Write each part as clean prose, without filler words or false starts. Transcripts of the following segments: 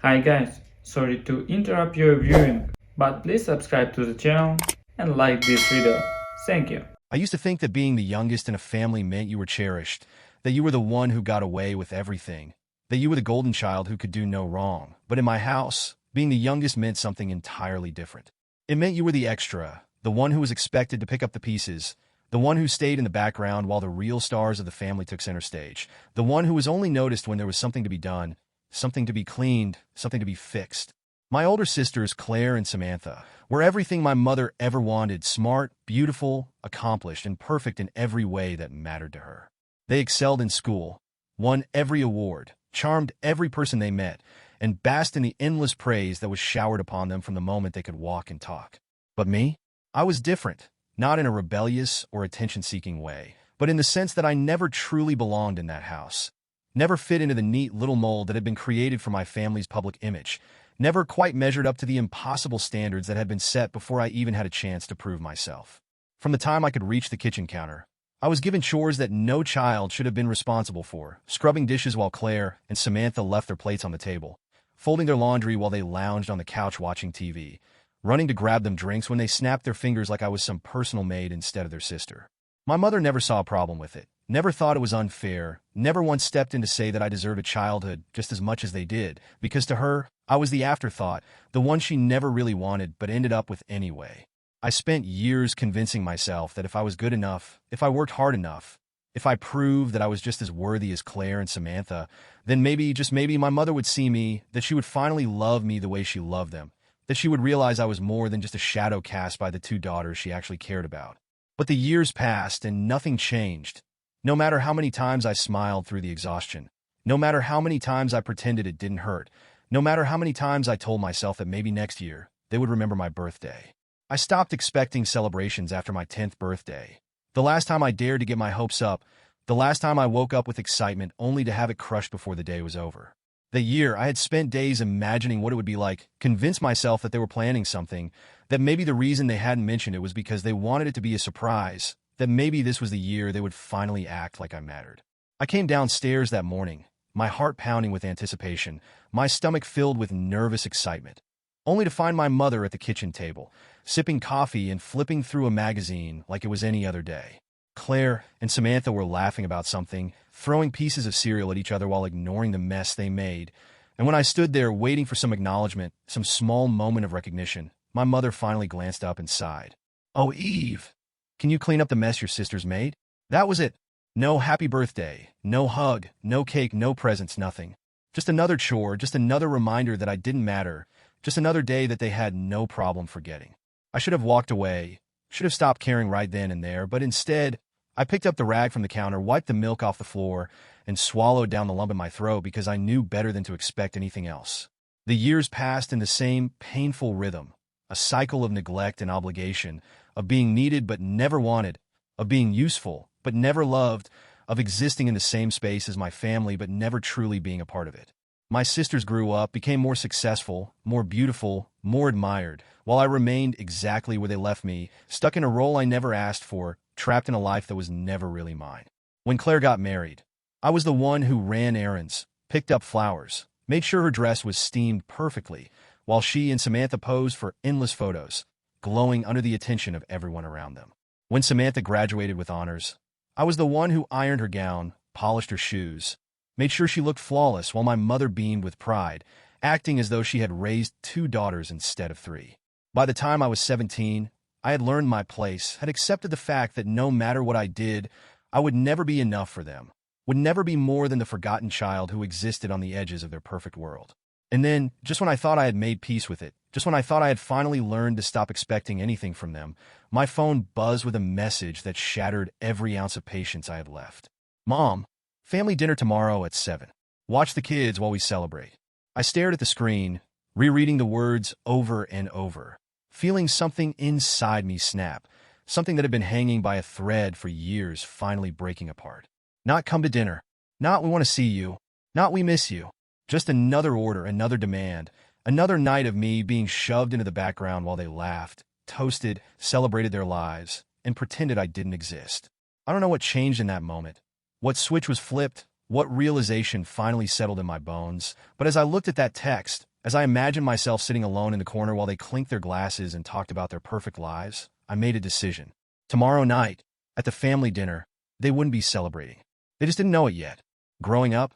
Hi guys, sorry to interrupt your viewing, but please subscribe to the channel and like this video. Thank you. I used to think that being the youngest in a family meant you were cherished, that you were the one who got away with everything, that you were the golden child who could do no wrong. But in my house, being the youngest meant something entirely different. It meant you were the extra, the one who was expected to pick up the pieces, the one who stayed in the background while the real stars of the family took center stage, the one who was only noticed when there was something to be done, something to be cleaned, something to be fixed. My older sisters, Claire and Samantha, were everything my mother ever wanted: smart, beautiful, accomplished, and perfect in every way that mattered to her. They excelled in school, won every award, charmed every person they met, and basked in the endless praise that was showered upon them from the moment they could walk and talk. But me? I was different, not in a rebellious or attention-seeking way, but in the sense that I never truly belonged in that house, never fit into the neat little mold that had been created for my family's public image, never quite measured up to the impossible standards that had been set before I even had a chance to prove myself. From the time I could reach the kitchen counter, I was given chores that no child should have been responsible for: scrubbing dishes while Claire and Samantha left their plates on the table, folding their laundry while they lounged on the couch watching TV, running to grab them drinks when they snapped their fingers like I was some personal maid instead of their sister. My mother never saw a problem with it, never thought it was unfair, never once stepped in to say that I deserved a childhood just as much as they did, because to her, I was the afterthought, the one she never really wanted but ended up with anyway. I spent years convincing myself that if I was good enough, if I worked hard enough, if I proved that I was just as worthy as Claire and Samantha, then maybe, just maybe, my mother would see me, that she would finally love me the way she loved them, that she would realize I was more than just a shadow cast by the two daughters she actually cared about. But the years passed and nothing changed. No matter how many times I smiled through the exhaustion, no matter how many times I pretended it didn't hurt, no matter how many times I told myself that maybe next year they would remember my birthday. I stopped expecting celebrations after my 10th birthday. The last time I dared to get my hopes up, the last time I woke up with excitement only to have it crushed before the day was over. That year, I had spent days imagining what it would be like, convinced myself that they were planning something, that maybe the reason they hadn't mentioned it was because they wanted it to be a surprise, that maybe this was the year they would finally act like I mattered. I came downstairs that morning, my heart pounding with anticipation, my stomach filled with nervous excitement, only to find my mother at the kitchen table, sipping coffee and flipping through a magazine like it was any other day. Claire and Samantha were laughing about something, throwing pieces of cereal at each other while ignoring the mess they made. And when I stood there waiting for some acknowledgement, some small moment of recognition, my mother finally glanced up and sighed. "Oh, Eve, can you clean up the mess your sisters made?" That was it. No happy birthday, no hug, no cake, no presents, nothing. Just another chore, just another reminder that I didn't matter, just another day that they had no problem forgetting. I should have walked away, should have stopped caring right then and there, but instead, I picked up the rag from the counter, wiped the milk off the floor, and swallowed down the lump in my throat because I knew better than to expect anything else. The years passed in the same painful rhythm, a cycle of neglect and obligation, of being needed but never wanted, of being useful but never loved, of existing in the same space as my family but never truly being a part of it. My sisters grew up, became more successful, more beautiful, more admired, while I remained exactly where they left me, stuck in a role I never asked for, trapped in a life that was never really mine. When Claire got married, I was the one who ran errands, picked up flowers, made sure her dress was steamed perfectly, while she and Samantha posed for endless photos, glowing under the attention of everyone around them. When Samantha graduated with honors, I was the one who ironed her gown, polished her shoes, made sure she looked flawless while my mother beamed with pride, acting as though she had raised 2 daughters instead of 3. By the time I was 17, I had learned my place, had accepted the fact that no matter what I did, I would never be enough for them, would never be more than the forgotten child who existed on the edges of their perfect world. And then, just when I thought I had made peace with it, just when I thought I had finally learned to stop expecting anything from them, my phone buzzed with a message that shattered every ounce of patience I had left. "Mom, family dinner tomorrow at 7. Watch the kids while we celebrate." I stared at the screen, rereading the words over and over, feeling something inside me snap, something that had been hanging by a thread for years finally breaking apart. Not "come to dinner," not "we want to see you," not "we miss you." Just another order, another demand, another night of me being shoved into the background while they laughed, toasted, celebrated their lives, and pretended I didn't exist. I don't know what changed in that moment, what switch was flipped, what realization finally settled in my bones, but as I looked at that text, As I imagined myself sitting alone in the corner while they clinked their glasses and talked about their perfect lives, I made a decision. Tomorrow night, at the family dinner, they wouldn't be celebrating. They just didn't know it yet. Growing up,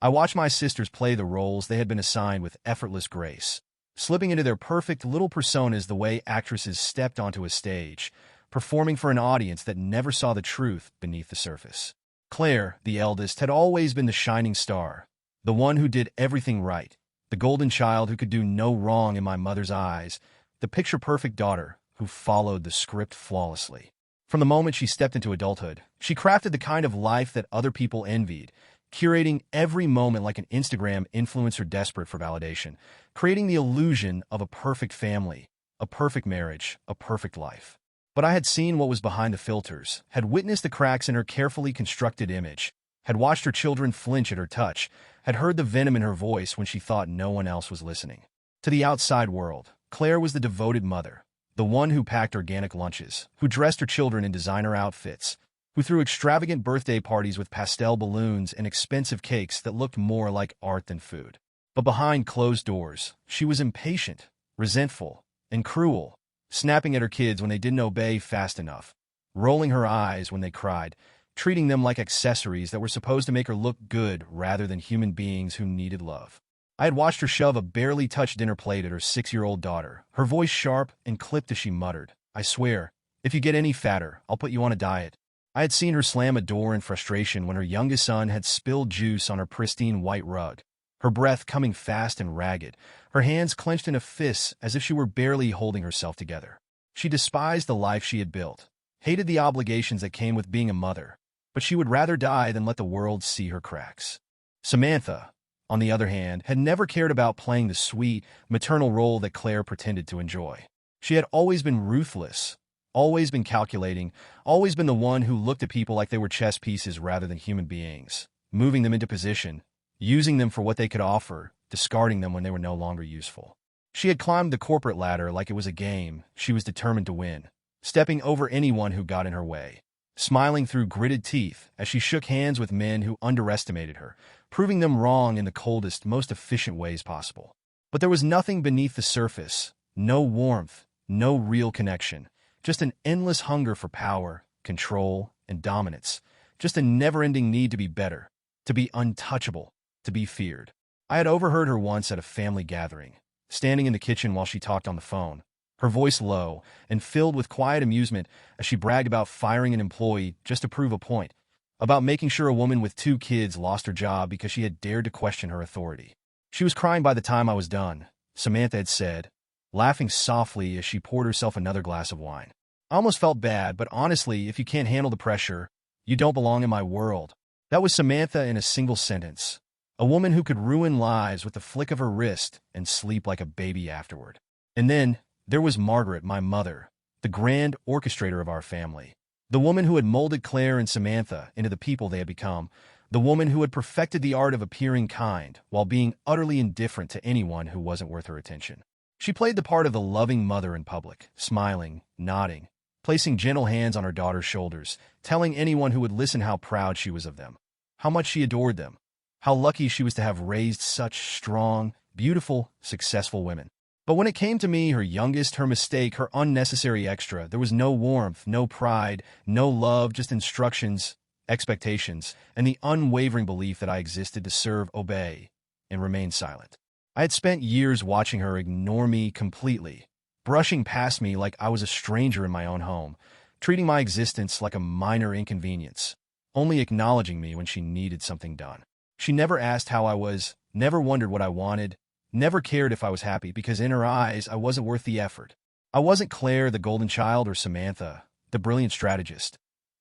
I watched my sisters play the roles they had been assigned with effortless grace, slipping into their perfect little personas the way actresses stepped onto a stage, performing for an audience that never saw the truth beneath the surface. Claire, the eldest, had always been the shining star, the one who did everything right, the golden child who could do no wrong in my mother's eyes, the picture-perfect daughter who followed the script flawlessly. From the moment she stepped into adulthood, she crafted the kind of life that other people envied, curating every moment like an Instagram influencer desperate for validation, creating the illusion of a perfect family, a perfect marriage, a perfect life. But I had seen what was behind the filters, had witnessed the cracks in her carefully constructed image, had watched her children flinch at her touch, had heard the venom in her voice when she thought no one else was listening. To the outside world, Claire was the devoted mother, the one who packed organic lunches, who dressed her children in designer outfits, who threw extravagant birthday parties with pastel balloons and expensive cakes that looked more like art than food. But behind closed doors, she was impatient, resentful, and cruel, snapping at her kids when they didn't obey fast enough, rolling her eyes when they cried, treating them like accessories that were supposed to make her look good rather than human beings who needed love. I had watched her shove a barely touched dinner plate at her 6-year-old daughter, her voice sharp and clipped as she muttered, "I swear, if you get any fatter, I'll put you on a diet." I had seen her slam a door in frustration when her youngest son had spilled juice on her pristine white rug, her breath coming fast and ragged, her hands clenched in a fist as if she were barely holding herself together. She despised the life she had built, hated the obligations that came with being a mother, but she would rather die than let the world see her cracks. Samantha, on the other hand, had never cared about playing the sweet, maternal role that Claire pretended to enjoy. She had always been ruthless, always been calculating, always been the one who looked at people like they were chess pieces rather than human beings, moving them into position, using them for what they could offer, discarding them when they were no longer useful. She had climbed the corporate ladder like it was a game she was determined to win, stepping over anyone who got in her way, smiling through gritted teeth as she shook hands with men who underestimated her, proving them wrong in the coldest, most efficient ways possible. But there was nothing beneath the surface, no warmth, no real connection, just an endless hunger for power, control, and dominance, just a never-ending need to be better, to be untouchable, to be feared. I had overheard her once at a family gathering, standing in the kitchen while she talked on the phone, her voice low and filled with quiet amusement as she bragged about firing an employee just to prove a point, about making sure a woman with 2 kids lost her job because she had dared to question her authority. She was crying by the time I was done, Samantha had said, laughing softly as she poured herself another glass of wine. I almost felt bad, but honestly, if you can't handle the pressure, you don't belong in my world. That was Samantha in a single sentence. A woman who could ruin lives with the flick of her wrist and sleep like a baby afterward. And then there was Margaret, my mother, the grand orchestrator of our family, the woman who had molded Claire and Samantha into the people they had become, the woman who had perfected the art of appearing kind while being utterly indifferent to anyone who wasn't worth her attention. She played the part of the loving mother in public, smiling, nodding, placing gentle hands on her daughter's shoulders, telling anyone who would listen how proud she was of them, how much she adored them, how lucky she was to have raised such strong, beautiful, successful women. But when it came to me, her youngest, her mistake, her unnecessary extra, there was no warmth, no pride, no love, just instructions, expectations, and the unwavering belief that I existed to serve, obey, and remain silent. I had spent years watching her ignore me completely, brushing past me like I was a stranger in my own home, treating my existence like a minor inconvenience, only acknowledging me when she needed something done. She never asked how I was, never wondered what I wanted, never cared if I was happy because in her eyes I wasn't worth the effort. I wasn't Claire, the golden child, or Samantha, the brilliant strategist.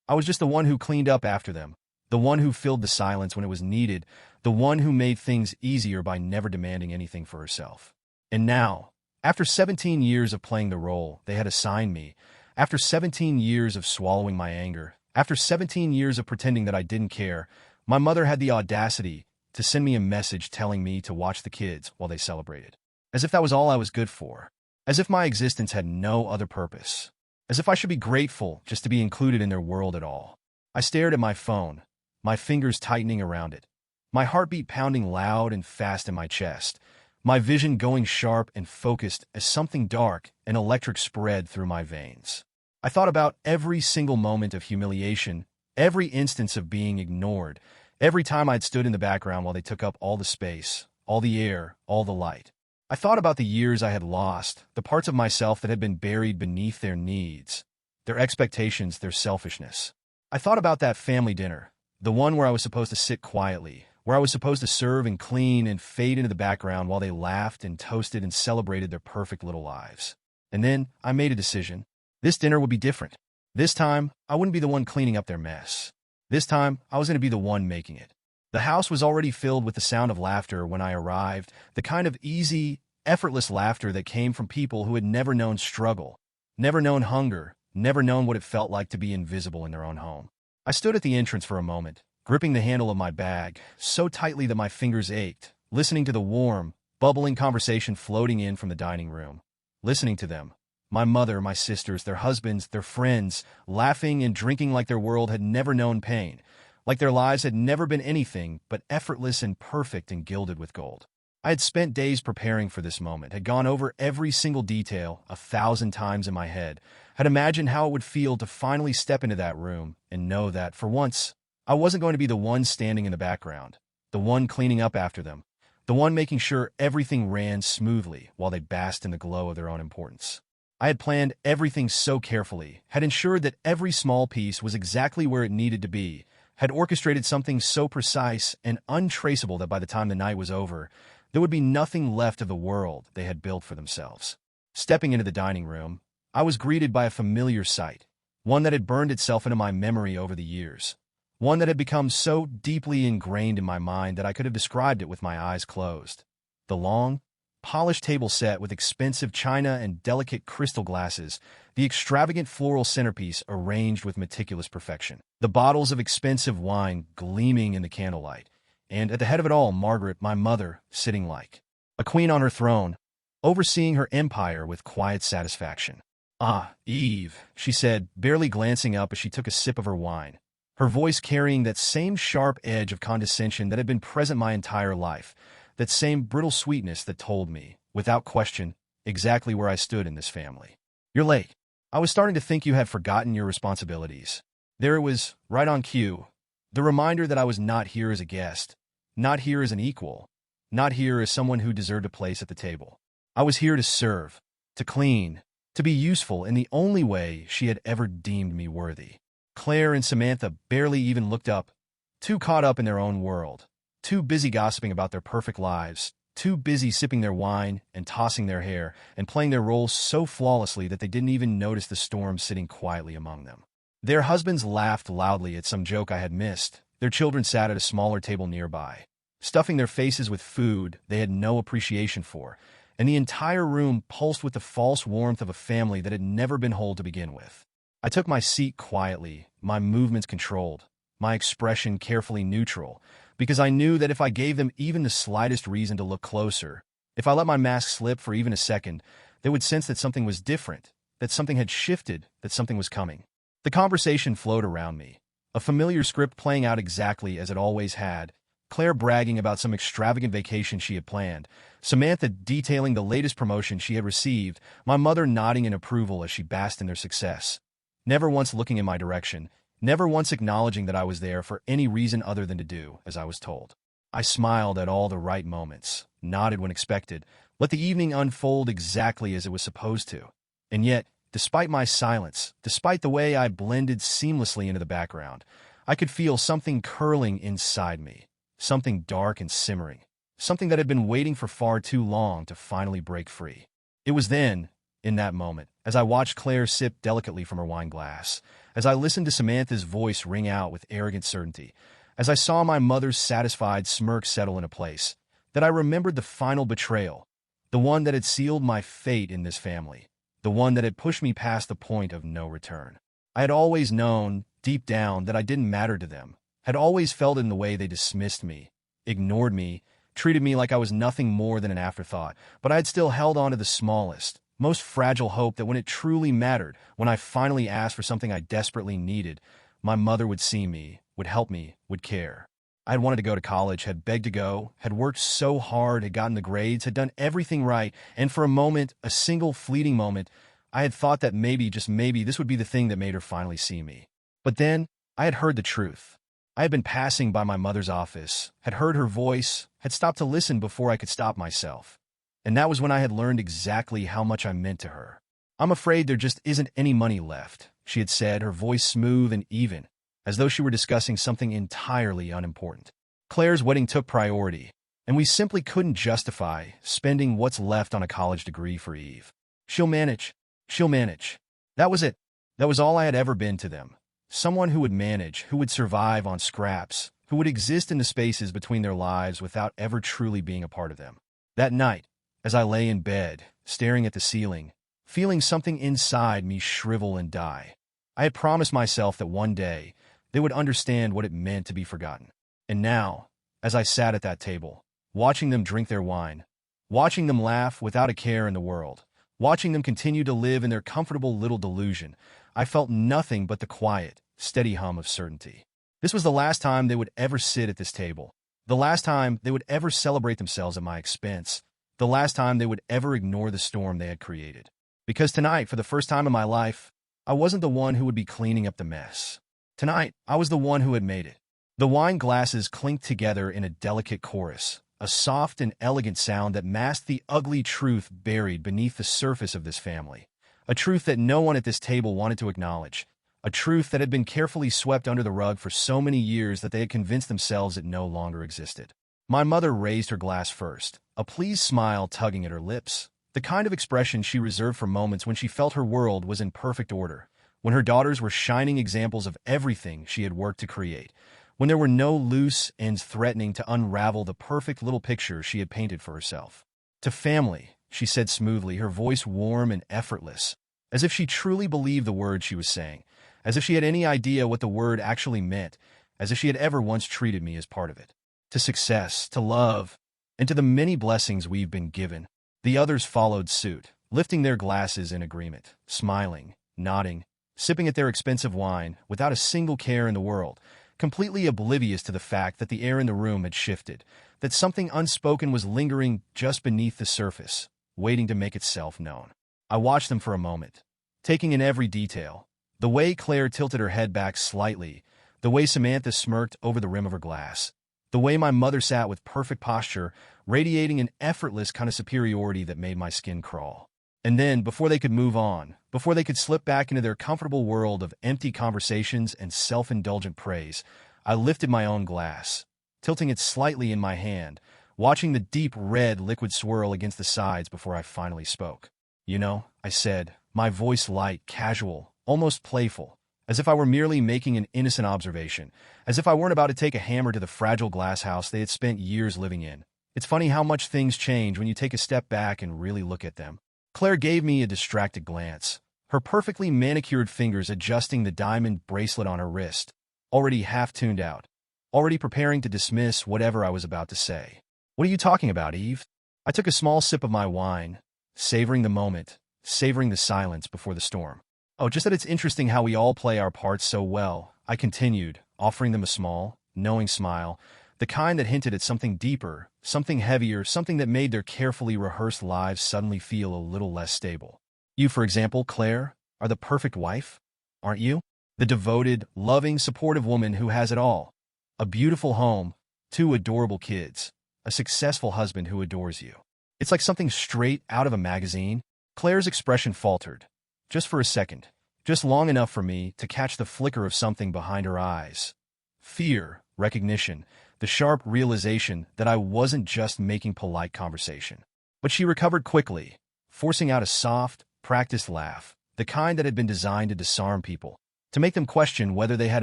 I was just the one who cleaned up after them, the one who filled the silence when it was needed, the one who made things easier by never demanding anything for herself. And now, after 17 years of playing the role they had assigned me, after 17 years of swallowing my anger, after 17 years of pretending that I didn't care, my mother had the audacity to send me a message telling me to watch the kids while they celebrated. As if that was all I was good for. As if my existence had no other purpose. As if I should be grateful just to be included in their world at all. I stared at my phone, my fingers tightening around it, my heartbeat pounding loud and fast in my chest, my vision going sharp and focused as something dark and electric spread through my veins. I thought about every single moment of humiliation, every instance of being ignored, every time I'd stood in the background while they took up all the space, all the air, all the light. I thought about the years I had lost, the parts of myself that had been buried beneath their needs, their expectations, their selfishness. I thought about that family dinner, the one where I was supposed to sit quietly, where I was supposed to serve and clean and fade into the background while they laughed and toasted and celebrated their perfect little lives. And then I made a decision. This dinner would be different. This time, I wouldn't be the one cleaning up their mess. This time, I was going to be the one making it. The house was already filled with the sound of laughter when I arrived, the kind of easy, effortless laughter that came from people who had never known struggle, never known hunger, never known what it felt like to be invisible in their own home. I stood at the entrance for a moment, gripping the handle of my bag so tightly that my fingers ached, listening to the warm, bubbling conversation floating in from the dining room. Listening to them, my mother, my sisters, their husbands, their friends, laughing and drinking like their world had never known pain, like their lives had never been anything but effortless and perfect and gilded with gold. I had spent days preparing for this moment, had gone over every single detail 1,000 times in my head, had imagined how it would feel to finally step into that room and know that, for once, I wasn't going to be the one standing in the background, the one cleaning up after them, the one making sure everything ran smoothly while they basked in the glow of their own importance. I had planned everything so carefully, had ensured that every small piece was exactly where it needed to be, had orchestrated something so precise and untraceable that by the time the night was over, there would be nothing left of the world they had built for themselves. Stepping into the dining room, I was greeted by a familiar sight, one that had burned itself into my memory over the years, one that had become so deeply ingrained in my mind that I could have described it with my eyes closed. The long, polished table set with expensive china and delicate crystal glasses, the extravagant floral centerpiece arranged with meticulous perfection, the bottles of expensive wine gleaming in the candlelight, and at the head of it all, Margaret, my mother, sitting like a queen on her throne, overseeing her empire with quiet satisfaction. "Ah, Eve," she said, barely glancing up as she took a sip of her wine, her voice carrying that same sharp edge of condescension that had been present my entire life, that same brittle sweetness that told me, without question, exactly where I stood in this family. "You're late. I was starting to think you had forgotten your responsibilities." There it was, right on cue, the reminder that I was not here as a guest, not here as an equal, not here as someone who deserved a place at the table. I was here to serve, to clean, to be useful in the only way she had ever deemed me worthy. Claire and Samantha barely even looked up, too caught up in their own world, too busy gossiping about their perfect lives, too busy sipping their wine and tossing their hair and playing their roles so flawlessly that they didn't even notice the storm sitting quietly among them. Their husbands laughed loudly at some joke I had missed. Their children sat at a smaller table nearby, stuffing their faces with food they had no appreciation for, and the entire room pulsed with the false warmth of a family that had never been whole to begin with. I took my seat quietly, my movements controlled, my expression carefully neutral, because I knew that if I gave them even the slightest reason to look closer, if I let my mask slip for even a second, they would sense that something was different, that something had shifted, that something was coming. The conversation flowed around me, a familiar script playing out exactly as it always had, Claire bragging about some extravagant vacation she had planned, Samantha detailing the latest promotion she had received, my mother nodding in approval as she basked in their success, never once looking in my direction, never once acknowledging that I was there for any reason other than to do as I was told. I smiled at all the right moments, nodded when expected, let the evening unfold exactly as it was supposed to. And yet, despite my silence, despite the way I blended seamlessly into the background, I could feel something curling inside me, something dark and simmering, something that had been waiting for far too long to finally break free. It was then, in that moment, as I watched Claire sip delicately from her wine glass, as I listened to Samantha's voice ring out with arrogant certainty, as I saw my mother's satisfied smirk settle into place, that I remembered the final betrayal, the one that had sealed my fate in this family, the one that had pushed me past the point of no return. I had always known, deep down, that I didn't matter to them, had always felt in the way they dismissed me, ignored me, treated me like I was nothing more than an afterthought, but I had still held on to the smallest, most fragile hope that when it truly mattered, when I finally asked for something I desperately needed, my mother would see me, would help me, would care. I had wanted to go to college, had begged to go, had worked so hard, had gotten the grades, had done everything right, and for a moment, a single fleeting moment, I had thought that maybe, just maybe, this would be the thing that made her finally see me. But then, I had heard the truth. I had been passing by my mother's office, had heard her voice, had stopped to listen before I could stop myself. And that was when I had learned exactly how much I meant to her. "I'm afraid there just isn't any money left," she had said, her voice smooth and even, as though she were discussing something entirely unimportant. Claire's wedding took priority, and we simply couldn't justify spending what's left on a college degree for Eve. "She'll manage. She'll manage." That was it. That was all I had ever been to them. Someone who would manage, who would survive on scraps, who would exist in the spaces between their lives without ever truly being a part of them. That night, as I lay in bed, staring at the ceiling, feeling something inside me shrivel and die, I had promised myself that one day they would understand what it meant to be forgotten. And now, as I sat at that table, watching them drink their wine, watching them laugh without a care in the world, watching them continue to live in their comfortable little delusion, I felt nothing but the quiet, steady hum of certainty. This was the last time they would ever sit at this table, the last time they would ever celebrate themselves at my expense, the last time they would ever ignore the storm they had created. Because tonight, for the first time in my life, I wasn't the one who would be cleaning up the mess. Tonight, I was the one who had made it. The wine glasses clinked together in a delicate chorus, a soft and elegant sound that masked the ugly truth buried beneath the surface of this family. A truth that no one at this table wanted to acknowledge. A truth that had been carefully swept under the rug for so many years that they had convinced themselves it no longer existed. My mother raised her glass first, a pleased smile tugging at her lips, the kind of expression she reserved for moments when she felt her world was in perfect order, when her daughters were shining examples of everything she had worked to create, when there were no loose ends threatening to unravel the perfect little picture she had painted for herself. "To family," she said smoothly, her voice warm and effortless, as if she truly believed the words she was saying, as if she had any idea what the word actually meant, as if she had ever once treated me as part of it. "To success, to love, and to the many blessings we've been given." The others followed suit, lifting their glasses in agreement, smiling, nodding, sipping at their expensive wine without a single care in the world, completely oblivious to the fact that the air in the room had shifted, that something unspoken was lingering just beneath the surface, waiting to make itself known. I watched them for a moment, taking in every detail, the way Claire tilted her head back slightly, the way Samantha smirked over the rim of her glass, the way my mother sat with perfect posture, radiating an effortless kind of superiority that made my skin crawl. And then, before they could move on, before they could slip back into their comfortable world of empty conversations and self-indulgent praise, I lifted my own glass, tilting it slightly in my hand, watching the deep red liquid swirl against the sides before I finally spoke. "You know," I said, my voice light, casual, almost playful, as if I were merely making an innocent observation, as if I weren't about to take a hammer to the fragile glass house they had spent years living in. "It's funny how much things change when you take a step back and really look at them." Claire gave me a distracted glance, her perfectly manicured fingers adjusting the diamond bracelet on her wrist, already half tuned out, already preparing to dismiss whatever I was about to say. "What are you talking about, Eve?" I took a small sip of my wine, savoring the moment, savoring the silence before the storm. "Oh, just that it's interesting how we all play our parts so well," I continued, offering them a small, knowing smile, the kind that hinted at something deeper, something heavier, something that made their carefully rehearsed lives suddenly feel a little less stable. "You, for example, Claire, are the perfect wife, aren't you? The devoted, loving, supportive woman who has it all. A beautiful home, 2 adorable kids, a successful husband who adores you. It's like something straight out of a magazine." Claire's expression faltered, just for a second, just long enough for me to catch the flicker of something behind her eyes. Fear, recognition, the sharp realization that I wasn't just making polite conversation. But she recovered quickly, forcing out a soft, practiced laugh, the kind that had been designed to disarm people, to make them question whether they had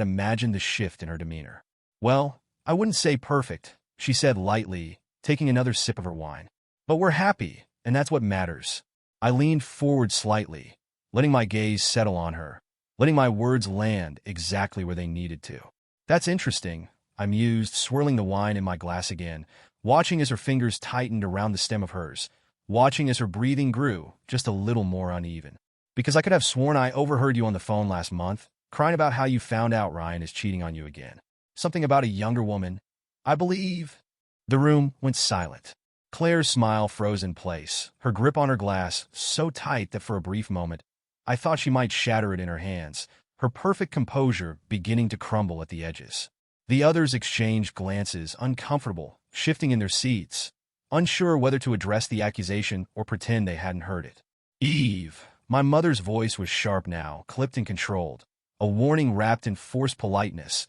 imagined the shift in her demeanor. "Well, I wouldn't say perfect," she said lightly, taking another sip of her wine. "But we're happy, and that's what matters." I leaned forward slightly, letting my gaze settle on her, letting my words land exactly where they needed to. "That's interesting," I mused, swirling the wine in my glass again, watching as her fingers tightened around the stem of hers, watching as her breathing grew just a little more uneven. "Because I could have sworn I overheard you on the phone last month, crying about how you found out Ryan is cheating on you again. Something about a younger woman." I believe. The room went silent. Claire's smile froze in place, her grip on her glass so tight that for a brief moment, I thought she might shatter it in her hands, her perfect composure beginning to crumble at the edges. The others exchanged glances, uncomfortable, shifting in their seats, unsure whether to address the accusation or pretend they hadn't heard it. Eve. My mother's voice was sharp now, clipped and controlled, a warning wrapped in forced politeness,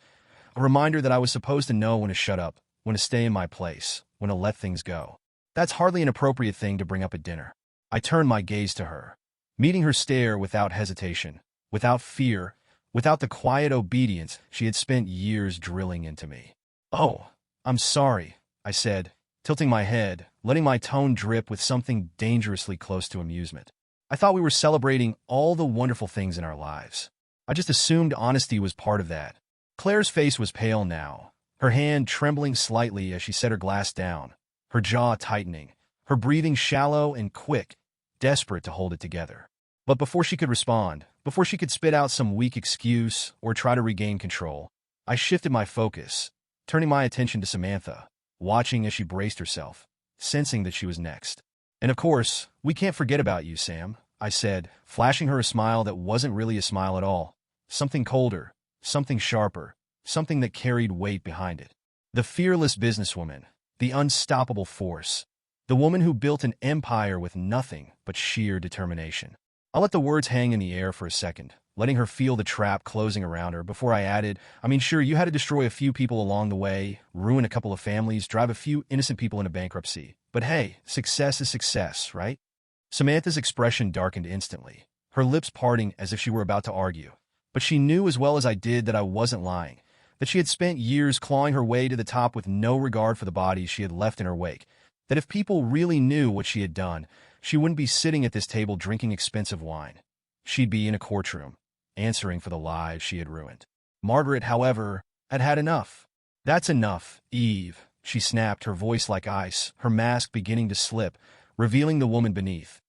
a reminder that I was supposed to know when to shut up, when to stay in my place, when to let things go. That's hardly an appropriate thing to bring up at dinner. I turned my gaze to her, meeting her stare without hesitation, without fear, without the quiet obedience she had spent years drilling into me. "Oh, I'm sorry," I said, tilting my head, letting my tone drip with something dangerously close to amusement. I thought we were celebrating all the wonderful things in our lives. I just assumed honesty was part of that. Claire's face was pale now, her hand trembling slightly as she set her glass down, her jaw tightening, her breathing shallow and quick, desperate to hold it together. But before she could respond, before she could spit out some weak excuse or try to regain control, I shifted my focus, turning my attention to Samantha, watching as she braced herself, sensing that she was next. "And of course, we can't forget about you, Sam," I said, flashing her a smile that wasn't really a smile at all. Something colder, something sharper, something that carried weight behind it. The fearless businesswoman, the unstoppable force, the woman who built an empire with nothing but sheer determination. I let the words hang in the air for a second, letting her feel the trap closing around her before I added, "I mean, sure, you had to destroy a few people along the way, ruin a couple of families, drive a few innocent people into bankruptcy. But hey, success is success, right?" Samantha's expression darkened instantly, her lips parting as if she were about to argue. But she knew as well as I did that I wasn't lying, that she had spent years clawing her way to the top with no regard for the bodies she had left in her wake, that if people really knew what she had done, she wouldn't be sitting at this table drinking expensive wine. She'd be in a courtroom, answering for the lives she had ruined. Margaret, however, had had enough. "That's enough, Eve," she snapped, her voice like ice, her mask beginning to slip, revealing the woman beneath.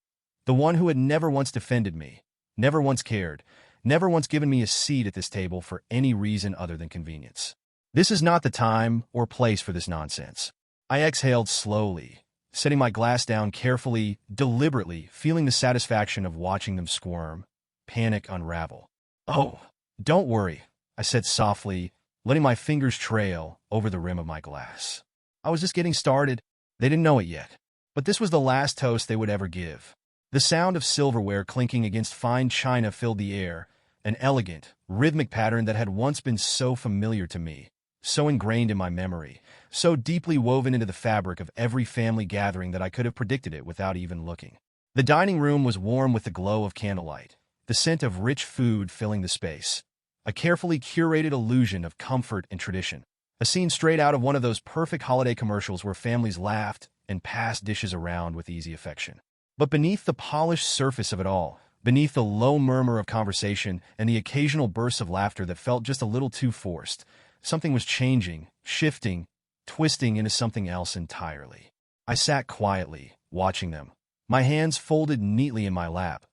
The one who had never once defended me, never once cared, never once given me a seat at this table for any reason other than convenience. "This is not the time or place for this nonsense." I exhaled slowly, setting my glass down carefully, deliberately, feeling the satisfaction of watching them squirm, panic unravel. "Oh, don't worry," I said softly, letting my fingers trail over the rim of my glass. "I was just getting started." They didn't know it yet, but this was the last toast they would ever give. The sound of silverware clinking against fine china filled the air, an elegant, rhythmic pattern that had once been so familiar to me, so ingrained in my memory, so deeply woven into the fabric of every family gathering that I could have predicted it without even looking. The dining room was warm with the glow of candlelight, the scent of rich food filling the space, a carefully curated illusion of comfort and tradition, a scene straight out of one of those perfect holiday commercials where families laughed and passed dishes around with easy affection. But beneath the polished surface of it all, beneath the low murmur of conversation and the occasional bursts of laughter that felt just a little too forced, something was changing, shifting, twisting into something else entirely. I sat quietly, watching them, my hands folded neatly in my lap,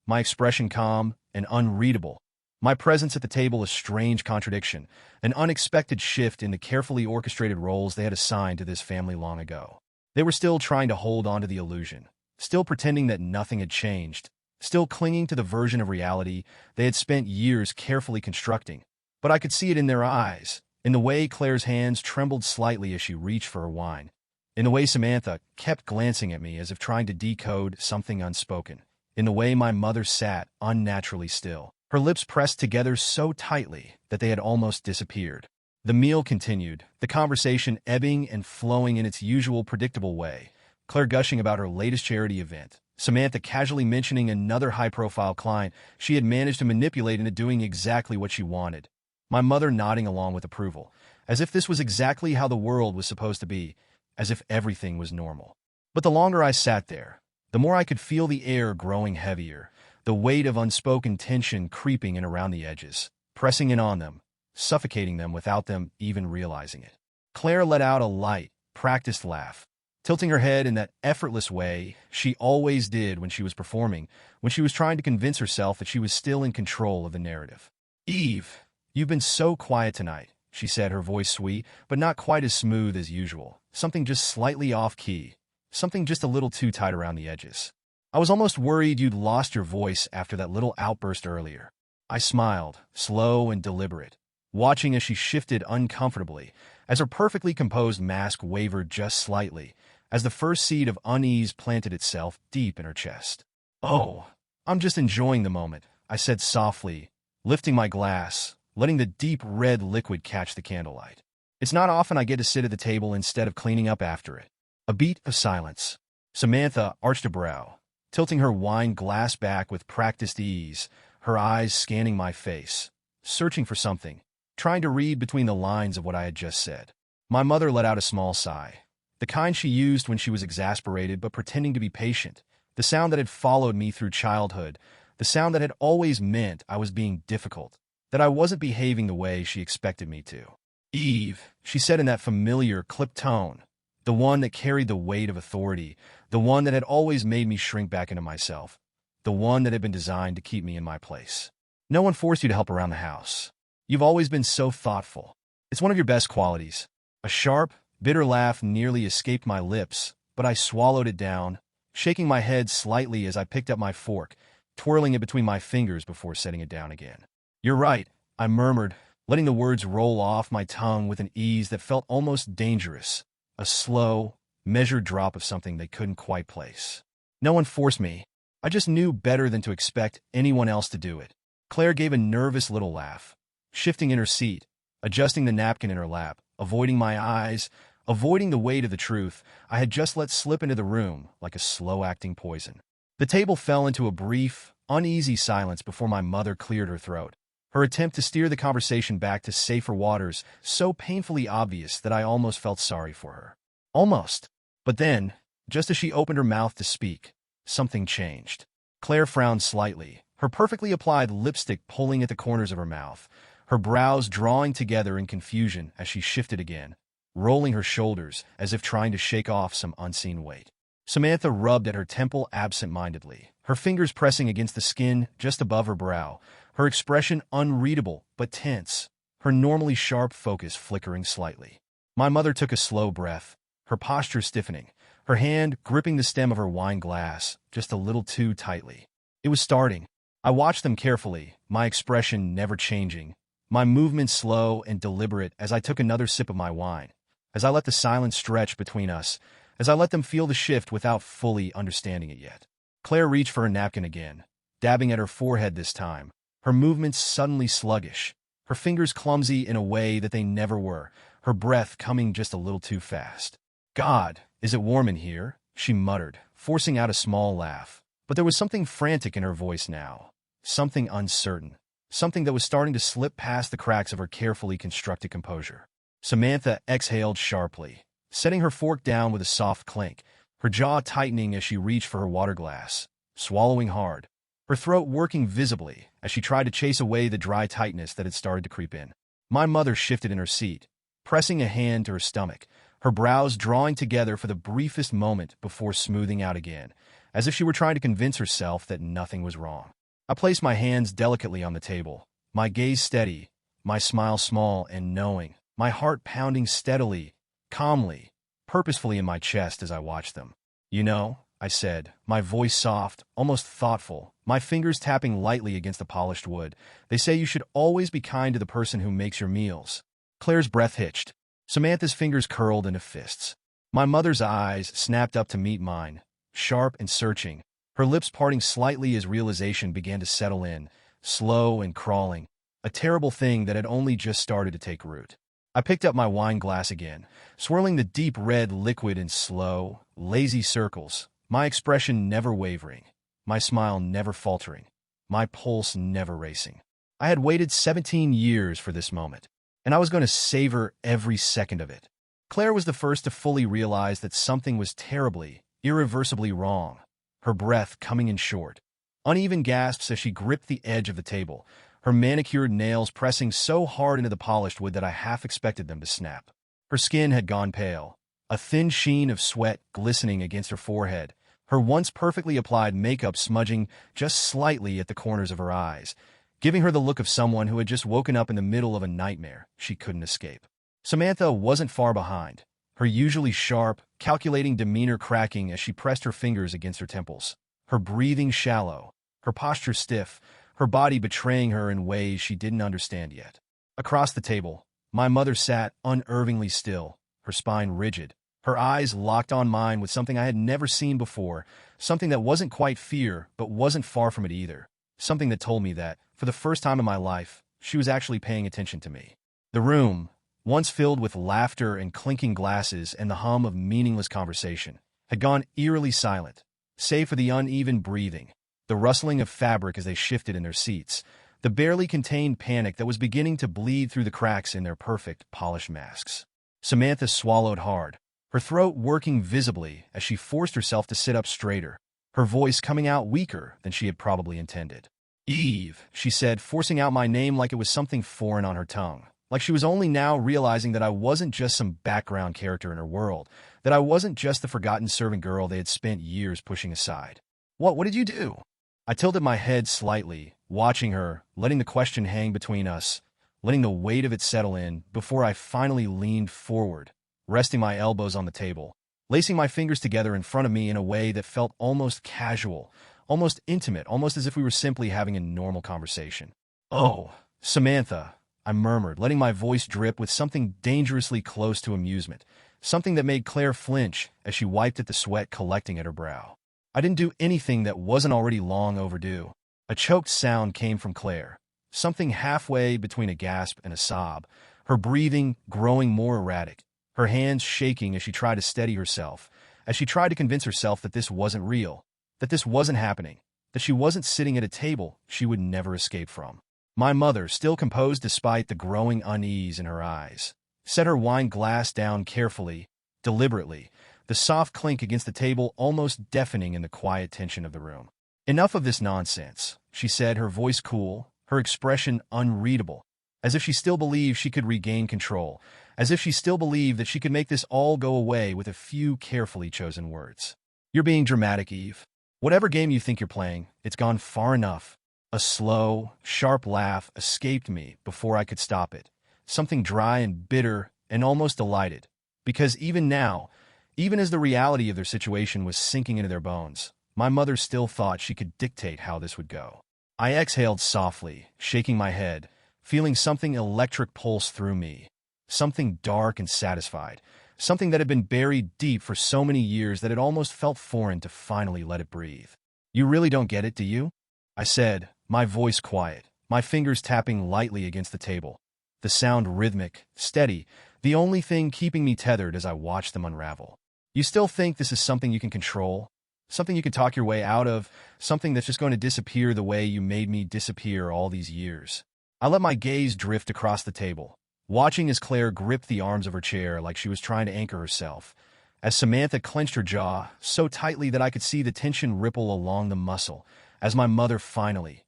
my expression calm and unreadable, my presence at the table a strange contradiction, an unexpected shift in the carefully orchestrated roles they had assigned to this family long ago. They were still trying to hold on to the illusion, still pretending that nothing had changed, still clinging to the version of reality they had spent years carefully constructing. But I could see it in their eyes, in the way Claire's hands trembled slightly as she reached for her wine, in the way Samantha kept glancing at me as if trying to decode something unspoken, in the way my mother sat unnaturally still, her lips pressed together so tightly that they had almost disappeared. The meal continued, the conversation ebbing and flowing in its usual predictable way, Claire gushing about her latest charity event, Samantha casually mentioning another high-profile client she had managed to manipulate into doing exactly what she wanted, my mother nodding along with approval, as if this was exactly how the world was supposed to be, as if everything was normal. But the longer I sat there, the more I could feel the air growing heavier, the weight of unspoken tension creeping in around the edges, pressing in on them, suffocating them without them even realizing it. Claire let out a light, practiced laugh, tilting her head in that effortless way she always did when she was performing, when she was trying to convince herself that she was still in control of the narrative. "Eve, you've been so quiet tonight. she said, her voice sweet, but not quite as smooth as usual. Something just slightly off-key. Something just a little too tight around the edges. I was almost worried you'd lost your voice after that little outburst earlier. I smiled, slow and deliberate, watching as she shifted uncomfortably, as her perfectly composed mask wavered just slightly, as the first seed of unease planted itself deep in her chest. "Oh, I'm just enjoying the moment," I said softly, lifting my glass, letting the deep red liquid catch the candlelight. "It's not often I get to sit at the table instead of cleaning up after it." A beat of silence. Samantha arched a brow, tilting her wine glass back with practiced ease, her eyes scanning my face, searching for something, trying to read between the lines of what I had just said. My mother let out a small sigh, the kind she used when she was exasperated but pretending to be patient, the sound that had followed me through childhood, the sound that had always meant I was being difficult, that I wasn't behaving the way she expected me to. "Eve," she said in that familiar, clipped tone, the one that carried the weight of authority, the one that had always made me shrink back into myself, the one that had been designed to keep me in my place. "No one forced you to help around the house. You've always been so thoughtful. It's one of your best qualities." A sharp, bitter laugh nearly escaped my lips, but I swallowed it down, shaking my head slightly as I picked up my fork, twirling it between my fingers before setting it down again. "You're right," I murmured, letting the words roll off my tongue with an ease that felt almost dangerous, a slow, measured drop of something they couldn't quite place. "No one forced me. I just knew better than to expect anyone else to do it." Claire gave a nervous little laugh, shifting in her seat, adjusting the napkin in her lap, avoiding my eyes, avoiding the weight of the truth I had just let slip into the room like a slow-acting poison. The table fell into a brief, uneasy silence before my mother cleared her throat, her attempt to steer the conversation back to safer waters so painfully obvious that I almost felt sorry for her. Almost. But then, just as she opened her mouth to speak, something changed. Claire frowned slightly, her perfectly applied lipstick pulling at the corners of her mouth, her brows drawing together in confusion as she shifted again, rolling her shoulders as if trying to shake off some unseen weight. Samantha rubbed at her temple absent-mindedly, her fingers pressing against the skin just above her brow, her expression unreadable but tense, her normally sharp focus flickering slightly. My mother took a slow breath, her posture stiffening, her hand gripping the stem of her wine glass just a little too tightly. It was starting. I watched them carefully, my expression never changing, my movements slow and deliberate as I took another sip of my wine, as I let the silence stretch between us, as I let them feel the shift without fully understanding it yet. Claire reached for her napkin again, dabbing at her forehead this time, her movements suddenly sluggish, her fingers clumsy in a way that they never were, her breath coming just a little too fast. "God, is it warm in here?" she muttered, forcing out a small laugh. But there was something frantic in her voice now, something uncertain, something that was starting to slip past the cracks of her carefully constructed composure. Samantha exhaled sharply, setting her fork down with a soft clink, her jaw tightening as she reached for her water glass, swallowing hard, her throat working visibly as she tried to chase away the dry tightness that had started to creep in. My mother shifted in her seat, pressing a hand to her stomach, her brows drawing together for the briefest moment before smoothing out again, as if she were trying to convince herself that nothing was wrong. I placed my hands delicately on the table, my gaze steady, my smile small and knowing, my heart pounding steadily, calmly, purposefully in my chest as I watched them. "You know," I said, my voice soft, almost thoughtful, my fingers tapping lightly against the polished wood, "they say you should always be kind to the person who makes your meals." Claire's breath hitched. Samantha's fingers curled into fists. My mother's eyes snapped up to meet mine, sharp and searching, her lips parting slightly as realization began to settle in, slow and crawling, a terrible thing that had only just started to take root. I picked up my wine glass again, swirling the deep red liquid in slow, lazy circles, my expression never wavering, my smile never faltering, my pulse never racing. I had waited 17 years for this moment, and I was going to savor every second of it. Claire was the first to fully realize that something was terribly, irreversibly wrong, her breath coming in short, uneven gasps as she gripped the edge of the table, her manicured nails pressing so hard into the polished wood that I half expected them to snap. Her skin had gone pale, a thin sheen of sweat glistening against her forehead, her once perfectly applied makeup smudging just slightly at the corners of her eyes, giving her the look of someone who had just woken up in the middle of a nightmare she couldn't escape. Samantha wasn't far behind, her usually sharp, calculating demeanor cracking as she pressed her fingers against her temples, her breathing shallow, her posture stiff, her body betraying her in ways she didn't understand yet. Across the table, my mother sat unnervingly still, her spine rigid, her eyes locked on mine with something I had never seen before, something that wasn't quite fear but wasn't far from it either, something that told me that, for the first time in my life, she was actually paying attention to me. The room, once filled with laughter and clinking glasses and the hum of meaningless conversation, had gone eerily silent, save for the uneven breathing, the rustling of fabric as they shifted in their seats, the barely contained panic that was beginning to bleed through the cracks in their perfect, polished masks. Samantha swallowed hard, her throat working visibly as she forced herself to sit up straighter, her voice coming out weaker than she had probably intended. "Eve," she said, forcing out my name like it was something foreign on her tongue, like she was only now realizing that I wasn't just some background character in her world, that I wasn't just the forgotten servant girl they had spent years pushing aside. What did you do?" I tilted my head slightly, watching her, letting the question hang between us, letting the weight of it settle in before I finally leaned forward, resting my elbows on the table, lacing my fingers together in front of me in a way that felt almost casual, almost intimate, almost as if we were simply having a normal conversation. "Oh, Samantha," I murmured, letting my voice drip with something dangerously close to amusement, something that made Claire flinch as she wiped at the sweat collecting at her brow. I didn't do anything that wasn't already long overdue. A choked sound came from Claire, something halfway between a gasp and a sob, her breathing growing more erratic, her hands shaking as she tried to steady herself, as she tried to convince herself that this wasn't real, that this wasn't happening, that she wasn't sitting at a table she would never escape from. My mother, still composed despite the growing unease in her eyes, set her wine glass down carefully, deliberately, the soft clink against the table almost deafening in the quiet tension of the room. "Enough of this nonsense," she said, her voice cool, her expression unreadable, as if she still believed she could regain control, as if she still believed that she could make this all go away with a few carefully chosen words. "You're being dramatic, Eve. Whatever game you think you're playing, it's gone far enough." A slow, sharp laugh escaped me before I could stop it, something dry and bitter and almost delighted, because even now, even as the reality of their situation was sinking into their bones, my mother still thought she could dictate how this would go. I exhaled softly, shaking my head, feeling something electric pulse through me, something dark and satisfied, something that had been buried deep for so many years that it almost felt foreign to finally let it breathe. "You really don't get it, do you?" I said, my voice quiet, my fingers tapping lightly against the table, the sound rhythmic, steady, the only thing keeping me tethered as I watched them unravel. "You still think this is something you can control? Something you can talk your way out of? Something that's just going to disappear the way you made me disappear all these years?" I let my gaze drift across the table, watching as Claire gripped the arms of her chair like she was trying to anchor herself, as Samantha clenched her jaw so tightly that I could see the tension ripple along the muscle, as my mother finally,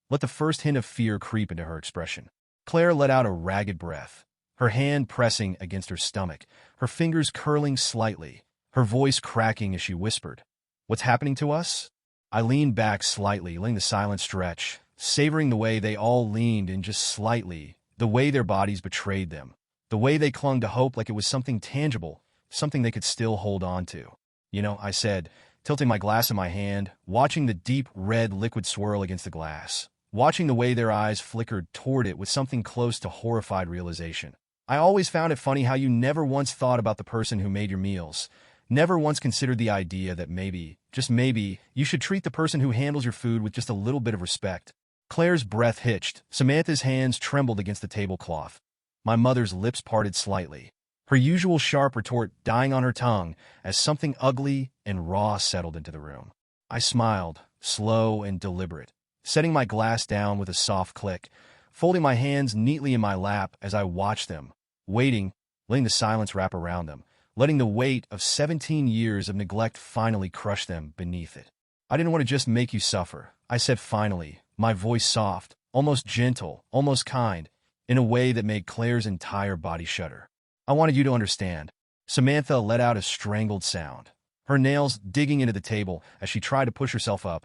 let the first hint of fear creep into her expression. Claire let out a ragged breath, her hand pressing against her stomach, her fingers curling slightly, her voice cracking as she whispered, "What's happening to us?" I leaned back slightly, letting the silence stretch, savoring the way they all leaned in just slightly, the way their bodies betrayed them, the way they clung to hope like it was something tangible, something they could still hold on to. "You know," I said, tilting my glass in my hand, watching the deep red liquid swirl against the glass, watching the way their eyes flickered toward it with something close to horrified realization. "I always found it funny how you never once thought about the person who made your meals, never once considered the idea that maybe, just maybe, you should treat the person who handles your food with just a little bit of respect." Claire's breath hitched, Samantha's hands trembled against the tablecloth. My mother's lips parted slightly, her usual sharp retort dying on her tongue as something ugly and raw settled into the room. I smiled, slow and deliberate, setting my glass down with a soft click, folding my hands neatly in my lap as I watched them, waiting, letting the silence wrap around them, letting the weight of 17 years of neglect finally crush them beneath it. "I didn't want to just make you suffer," I said finally, my voice soft, almost gentle, almost kind, in a way that made Claire's entire body shudder. "I wanted you to understand." Samantha let out a strangled sound, her nails digging into the table as she tried to push herself up,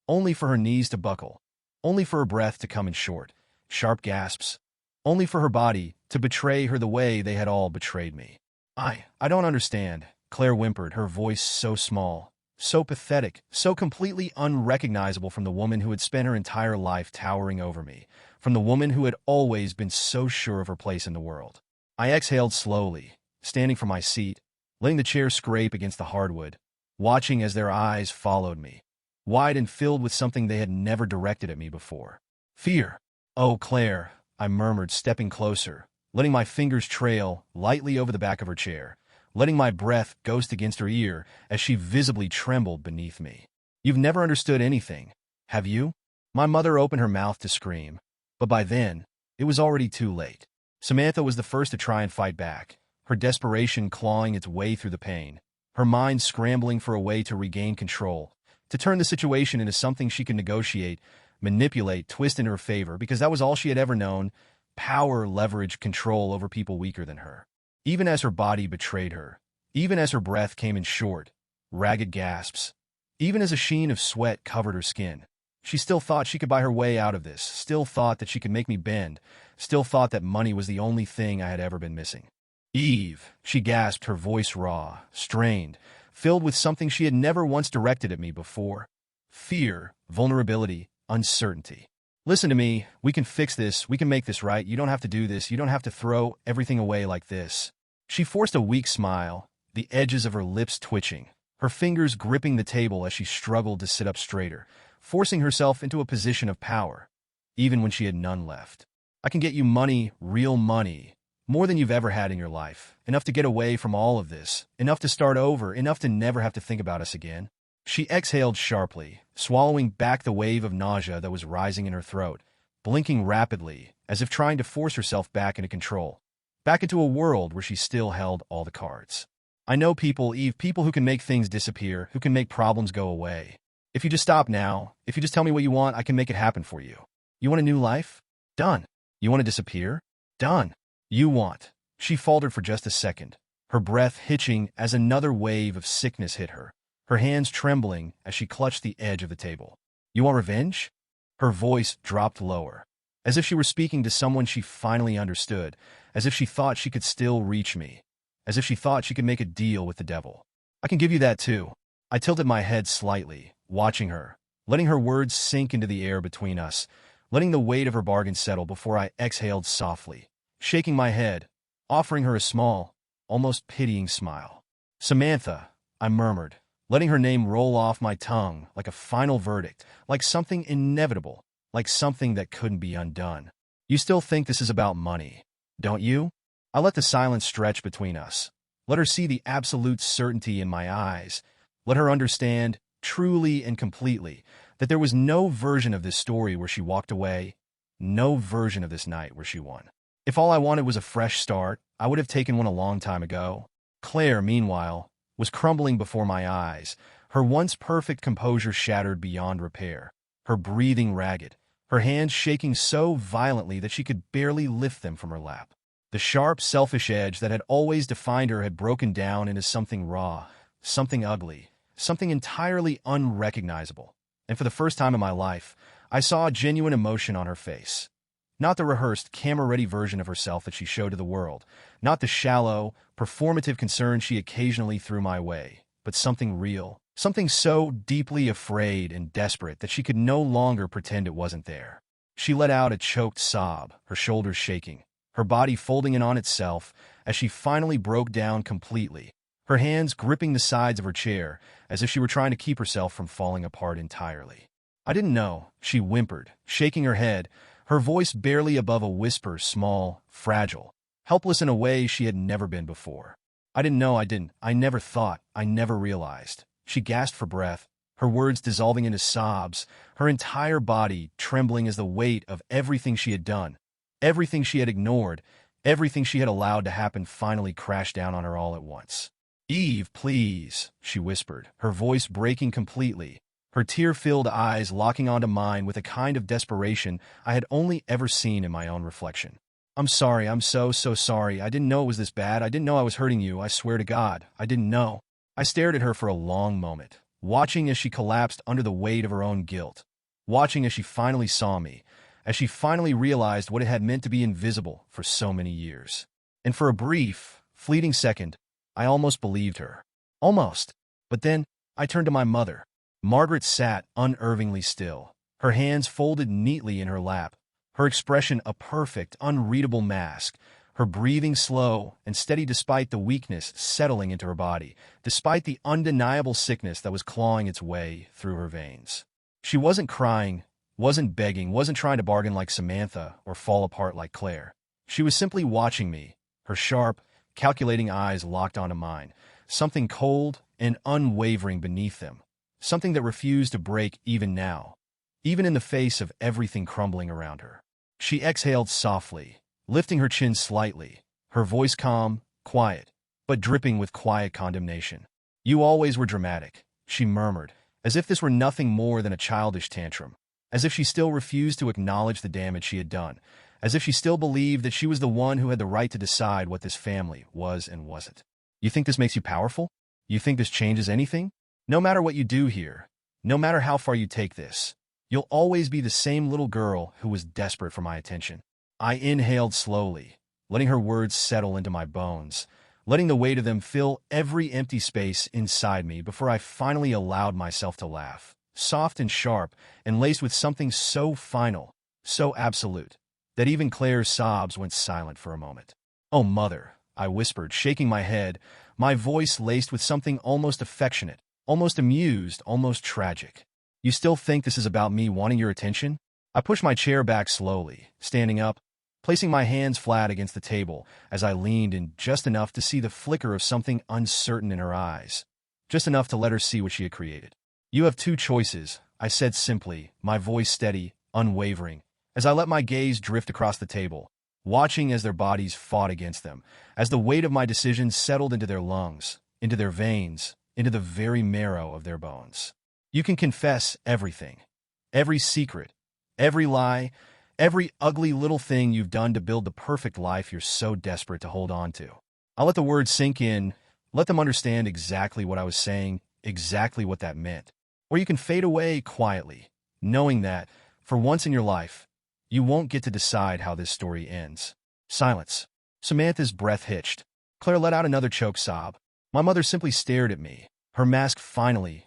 only for her knees to buckle, only for her breath to come in short, sharp gasps, only for her body to betray her the way they had all betrayed me. I don't understand, Claire whimpered, her voice so small, so pathetic, so completely unrecognizable from the woman who had spent her entire life towering over me, from the woman who had always been so sure of her place in the world. I exhaled slowly, standing from my seat, letting the chair scrape against the hardwood, watching as their eyes followed me, wide and filled with something they had never directed at me before. Fear. Oh, Claire, I murmured, stepping closer, letting my fingers trail lightly over the back of her chair, letting my breath ghost against her ear as she visibly trembled beneath me. You've never understood anything, have you? My mother opened her mouth to scream, but by then, it was already too late. Samantha was the first to try and fight back, her desperation clawing its way through the pain, her mind scrambling for a way to regain control, to turn the situation into something she could negotiate, manipulate, twist in her favor, because that was all she had ever known: power, leverage, control over people weaker than her. Even as her body betrayed her, even as her breath came in short, ragged gasps, even as a sheen of sweat covered her skin, she still thought she could buy her way out of this, still thought that she could make me bend, still thought that money was the only thing I had ever been missing. Eve, she gasped, her voice raw, strained, filled with something she had never once directed at me before. Fear, vulnerability, uncertainty. Listen to me, we can fix this, we can make this right, you don't have to do this, you don't have to throw everything away like this. She forced a weak smile, the edges of her lips twitching, her fingers gripping the table as she struggled to sit up straighter, forcing herself into a position of power, even when she had none left. I can get you money, real money, more than you've ever had in your life, enough to get away from all of this, enough to start over, enough to never have to think about us again. She exhaled sharply, swallowing back the wave of nausea that was rising in her throat, blinking rapidly, as if trying to force herself back into control, back into a world where she still held all the cards. I know people, Eve, people who can make things disappear, who can make problems go away. If you just stop now, if you just tell me what you want, I can make it happen for you. You want a new life? Done. You want to disappear? Done. You want. She faltered for just a second, her breath hitching as another wave of sickness hit her, her hands trembling as she clutched the edge of the table. You want revenge? Her voice dropped lower, as if she were speaking to someone she finally understood, as if she thought she could still reach me, as if she thought she could make a deal with the devil. I can give you that too. I tilted my head slightly, watching her, letting her words sink into the air between us, letting the weight of her bargain settle before I exhaled softly, shaking my head, offering her a small, almost pitying smile. Samantha, I murmured, letting her name roll off my tongue like a final verdict, like something inevitable, like something that couldn't be undone. You still think this is about money, don't you? I let the silence stretch between us, let her see the absolute certainty in my eyes, let her understand, truly and completely, that there was no version of this story where she walked away, no version of this night where she won. If all I wanted was a fresh start, I would have taken one a long time ago. Claire, meanwhile, was crumbling before my eyes, her once perfect composure shattered beyond repair, her breathing ragged, her hands shaking so violently that she could barely lift them from her lap. The sharp, selfish edge that had always defined her had broken down into something raw, something ugly, something entirely unrecognizable. And for the first time in my life, I saw a genuine emotion on her face. Not the rehearsed, camera-ready version of herself that she showed to the world, not the shallow, performative concern she occasionally threw my way, but something real, something so deeply afraid and desperate that she could no longer pretend it wasn't there. She let out a choked sob, her shoulders shaking, her body folding in on itself as she finally broke down completely, her hands gripping the sides of her chair as if she were trying to keep herself from falling apart entirely. I didn't know, she whimpered, shaking her head, her voice barely above a whisper, small, fragile, helpless in a way she had never been before. I didn't know, I never thought, I never realized. She gasped for breath, her words dissolving into sobs, her entire body trembling as the weight of everything she had done, everything she had ignored, everything she had allowed to happen finally crashed down on her all at once. Eve, please, she whispered, her voice breaking completely, her tear-filled eyes locking onto mine with a kind of desperation I had only ever seen in my own reflection. I'm sorry, I'm so sorry. I didn't know it was this bad. I didn't know I was hurting you. I swear to God, I didn't know. I stared at her for a long moment, watching as she collapsed under the weight of her own guilt, watching as she finally saw me, as she finally realized what it had meant to be invisible for so many years. And for a brief, fleeting second, I almost believed her. Almost. But then, I turned to my mother. Margaret sat unervingly still, her hands folded neatly in her lap, her expression a perfect, unreadable mask, her breathing slow and steady despite the weakness settling into her body, despite the undeniable sickness that was clawing its way through her veins. She wasn't crying, wasn't begging, wasn't trying to bargain like Samantha or fall apart like Claire. She was simply watching me, her sharp, calculating eyes locked onto mine, something cold and unwavering beneath them, something that refused to break even now, even in the face of everything crumbling around her. She exhaled softly, lifting her chin slightly, her voice calm, quiet, but dripping with quiet condemnation. "You always were dramatic," she murmured, as if this were nothing more than a childish tantrum, as if she still refused to acknowledge the damage she had done, as if she still believed that she was the one who had the right to decide what this family was and wasn't. "You think this makes you powerful? You think this changes anything? No matter what you do here, no matter how far you take this, you'll always be the same little girl who was desperate for my attention." I inhaled slowly, letting her words settle into my bones, letting the weight of them fill every empty space inside me before I finally allowed myself to laugh, soft and sharp and laced with something so final, so absolute, that even Claire's sobs went silent for a moment. "Oh, Mother," I whispered, shaking my head, my voice laced with something almost affectionate, almost amused, almost tragic. "You still think this is about me wanting your attention?" I pushed my chair back slowly, standing up, placing my hands flat against the table as I leaned in just enough to see the flicker of something uncertain in her eyes, just enough to let her see what she had created. "You have two choices," I said simply, my voice steady, unwavering, as I let my gaze drift across the table, watching as their bodies fought against them, as the weight of my decision settled into their lungs, into their veins, into the very marrow of their bones. "You can confess everything, every secret, every lie, every ugly little thing you've done to build the perfect life you're so desperate to hold on to." I let the words sink in, let them understand exactly what I was saying, exactly what that meant. Or you can fade away quietly, knowing that, for once in your life, you won't get to decide how this story ends. Silence. Samantha's breath hitched. Claire let out another choked sob. My mother simply stared at me, her mask finally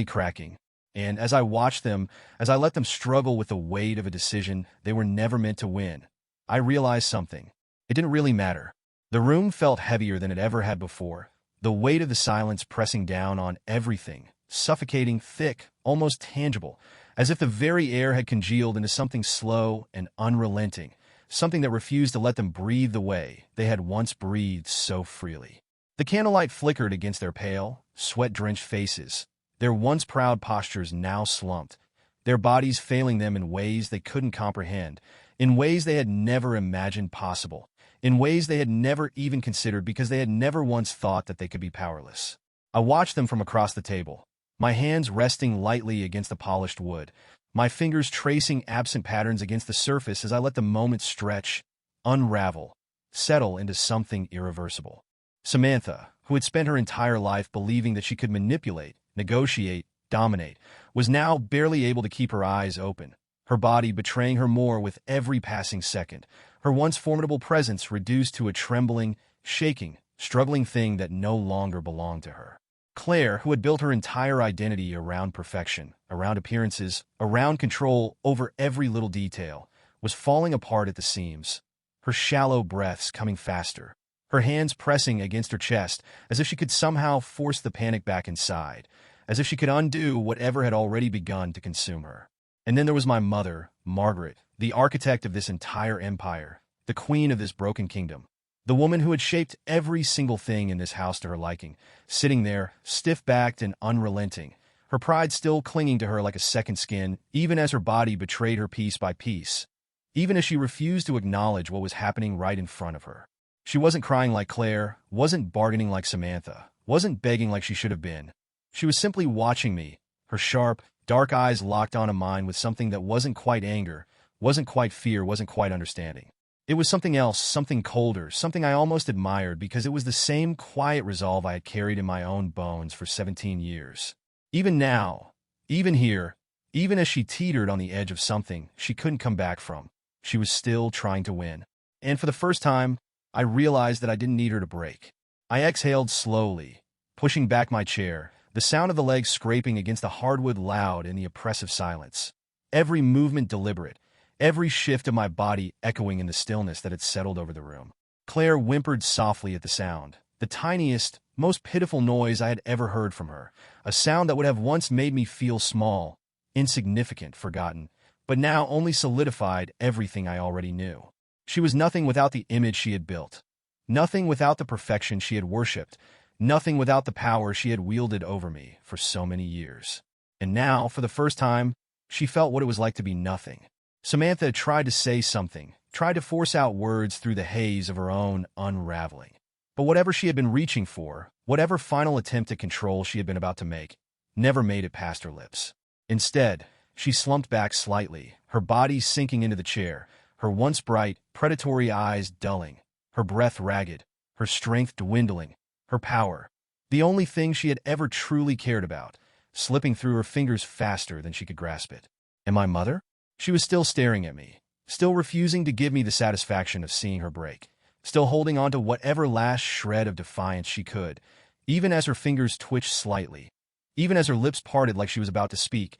cracking. And as I watched them, as I let them struggle with the weight of a decision they were never meant to win, I realized something. It didn't really matter. The room felt heavier than it ever had before, the weight of the silence pressing down on everything, suffocating, thick, almost tangible, as if the very air had congealed into something slow and unrelenting, something that refused to let them breathe the way they had once breathed so freely. The candlelight flickered against their pale, sweat-drenched faces, their once proud postures now slumped, their bodies failing them in ways they couldn't comprehend, in ways they had never imagined possible, in ways they had never even considered because they had never once thought that they could be powerless. I watched them from across the table, my hands resting lightly against the polished wood, my fingers tracing absent patterns against the surface as I let the moment stretch, unravel, settle into something irreversible. Samantha, who had spent her entire life believing that she could manipulate, negotiate, dominate, was now barely able to keep her eyes open, her body betraying her more with every passing second, her once formidable presence reduced to a trembling, shaking, struggling thing that no longer belonged to her. Claire, who had built her entire identity around perfection, around appearances, around control over every little detail, was falling apart at the seams, her shallow breaths coming faster, her hands pressing against her chest as if she could somehow force the panic back inside, as if she could undo whatever had already begun to consume her. And then there was my mother, Margaret, the architect of this entire empire, the queen of this broken kingdom, the woman who had shaped every single thing in this house to her liking, sitting there, stiff-backed and unrelenting, her pride still clinging to her like a second skin, even as her body betrayed her piece by piece, even as she refused to acknowledge what was happening right in front of her. She wasn't crying like Claire, wasn't bargaining like Samantha, wasn't begging like she should have been. She was simply watching me, her sharp, dark eyes locked onto mine with something that wasn't quite anger, wasn't quite fear, wasn't quite understanding. It was something else, something colder, something I almost admired because it was the same quiet resolve I had carried in my own bones for 17 years. Even now, even here, Even as she teetered on the edge of something she couldn't come back from, she was still trying to win. And for the first time, I realized that I didn't need her to break. I exhaled slowly, pushing back my chair, the sound of the legs scraping against the hardwood loud in the oppressive silence. Every movement deliberate, every shift of my body echoing in the stillness that had settled over the room. Claire whimpered softly at the sound, the tiniest, most pitiful noise I had ever heard from her, a sound that would have once made me feel small, insignificant, forgotten, but now only solidified everything I already knew. She was nothing without the image she had built, nothing without the perfection she had worshipped, nothing without the power she had wielded over me for so many years. And now, for the first time, she felt what it was like to be nothing. Samantha had tried to say something, tried to force out words through the haze of her own unraveling. But whatever she had been reaching for, whatever final attempt at control she had been about to make, never made it past her lips. Instead, she slumped back slightly, her body sinking into the chair, her once bright, predatory eyes dulling, her breath ragged, her strength dwindling, her power, the only thing she had ever truly cared about, slipping through her fingers faster than she could grasp it. And my mother? She was still staring at me, still refusing to give me the satisfaction of seeing her break, still holding on to whatever last shred of defiance she could, even as her fingers twitched slightly, even as her lips parted like she was about to speak,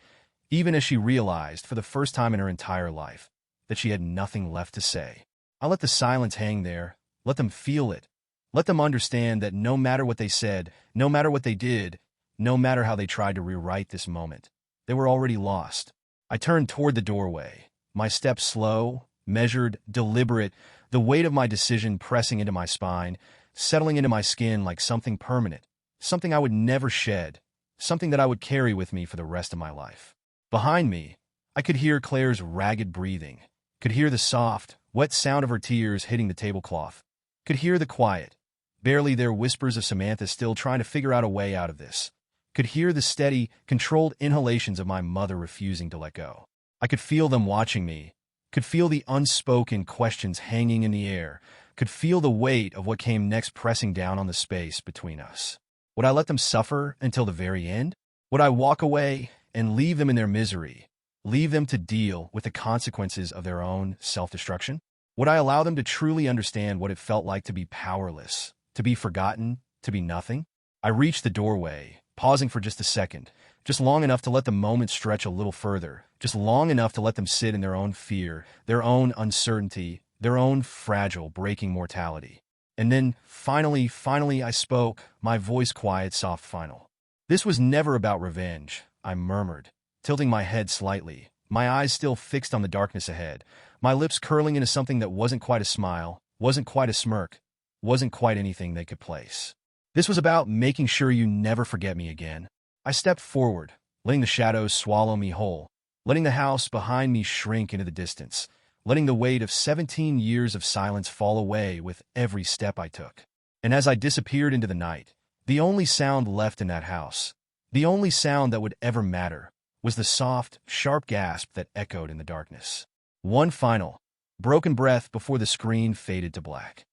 even as she realized, for the first time in her entire life, that she had nothing left to say. I let the silence hang there, let them feel it, let them understand that no matter what they said, no matter what they did, no matter how they tried to rewrite this moment, they were already lost. I turned toward the doorway, my steps slow, measured, deliberate, the weight of my decision pressing into my spine, settling into my skin like something permanent, something I would never shed, something that I would carry with me for the rest of my life. Behind me, I could hear Claire's ragged breathing, could hear the soft, wet sound of her tears hitting the tablecloth, could hear the quiet, barely there whispers of Samantha still trying to figure out a way out of this, could hear the steady, controlled inhalations of my mother refusing to let go. I could feel them watching me, could feel the unspoken questions hanging in the air, could feel the weight of what came next pressing down on the space between us. Would I let them suffer until the very end? Would I walk away and leave them in their misery, leave them to deal with the consequences of their own self-destruction? Would I allow them to truly understand what it felt like to be powerless, to be forgotten, to be nothing? I reached the doorway, pausing for just a second, just long enough to let the moment stretch a little further, just long enough to let them sit in their own fear, their own uncertainty, their own fragile, breaking mortality. And then, finally, I spoke, my voice quiet, soft, final. This was never about revenge, I murmured, tilting my head slightly, my eyes still fixed on the darkness ahead, my lips curling into something that wasn't quite a smile, wasn't quite a smirk, wasn't quite anything they could place. This was about making sure you never forget me again. I stepped forward, letting the shadows swallow me whole, letting the house behind me shrink into the distance, letting the weight of 17 years of silence fall away with every step I took. And as I disappeared into the night, the only sound left in that house, the only sound that would ever matter, was the soft, sharp gasp that echoed in the darkness. One final, broken breath before the screen faded to black.